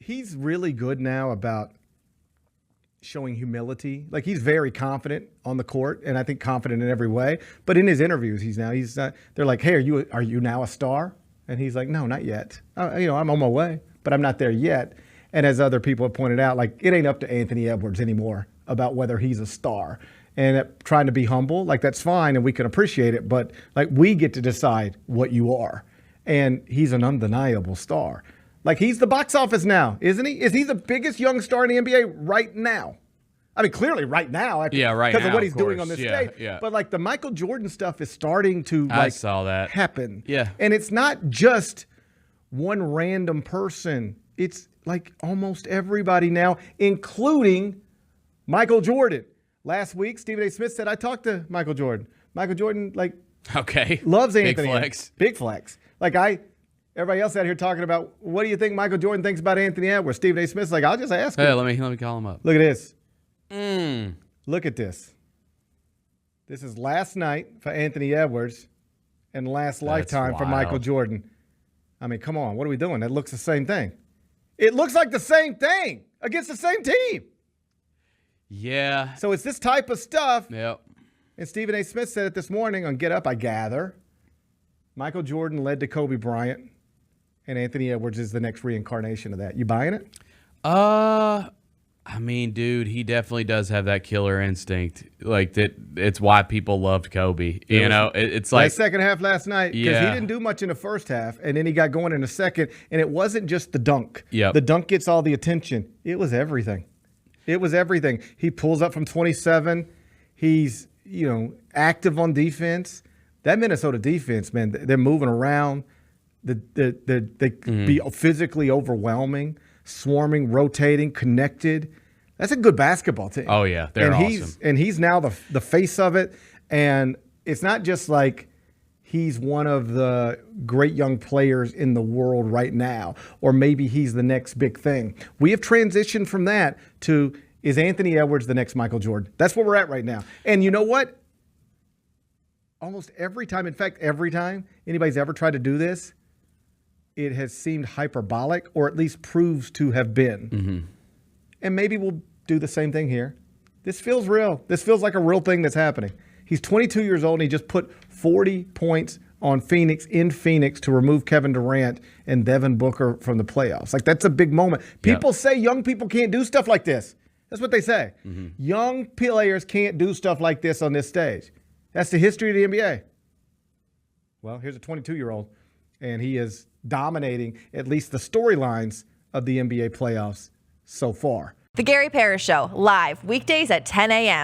he's really good now about showing humility. Like, he's very confident on the court, and I think confident in every way. But in his interviews, he's not. They're like, "Hey, are you now a star?" And he's like, "No, not yet. I'm on my way, but I'm not there yet." And as other people have pointed out, like, it ain't up to Anthony Edwards anymore about whether he's a star. And trying to be humble, like, that's fine, and we can appreciate it. But like, we get to decide what you are, and he's an undeniable star. Like, he's the box office now, isn't he? Is he the biggest young star in the NBA right now? I mean, clearly right now. Right now. Because of what he's doing on this stage. Yeah. But, like, the Michael Jordan stuff is starting to, I saw that happen. Yeah. And it's not just one random person. It's, like, almost everybody now, including Michael Jordan. Last week, Stephen A. Smith said, I talked to Michael Jordan. Michael Jordan, like, loves Anthony. Big flex. Like, everybody else out here talking about, what do you think Michael Jordan thinks about Anthony Edwards? Stephen A. Smith's like, I'll just ask him. Hey, let me call him up. Look at this. Look at this. This is last night for Anthony Edwards and last lifetime for Michael Jordan. I mean, come on. What are we doing? That looks the same thing. It looks like the same thing against the same team. Yeah. So it's this type of stuff. Yep. And Stephen A. Smith said it this morning on Get Up, I gather. Michael Jordan led to Kobe Bryant, and Anthony Edwards is the next reincarnation of that. You buying it? I mean, dude, he definitely does have that killer instinct. Like, that. It's why people loved Kobe. It's like that second half last night, because he didn't do much in the first half, and then he got going in the second, and it wasn't just the dunk. Yep. The dunk gets all the attention. It was everything. It was everything. He pulls up from 27. He's, active on defense. That Minnesota defense, man, they're moving around. They be physically overwhelming, swarming, rotating, connected. That's a good basketball team. Oh, yeah. They're awesome. He's now the face of it. And it's not just like he's one of the great young players in the world right now, or maybe he's the next big thing. We have transitioned from that to, is Anthony Edwards the next Michael Jordan? That's where we're at right now. And you know what? Almost every time, in fact, every time anybody's ever tried to do this, it has seemed hyperbolic, or at least proves to have been. Mm-hmm. And maybe we'll do the same thing here. This feels real. This feels like a real thing that's happening. He's 22 years old, and he just put 40 points on Phoenix to remove Kevin Durant and Devin Booker from the playoffs. Like, that's a big moment. People say young people can't do stuff like this. That's what they say. Mm-hmm. Young players can't do stuff like this on this stage. That's the history of the NBA. Well, here's a 22-year-old, and he is dominating at least the storylines of the NBA playoffs so far. The Gary Parrish Show, live weekdays at 10 a.m.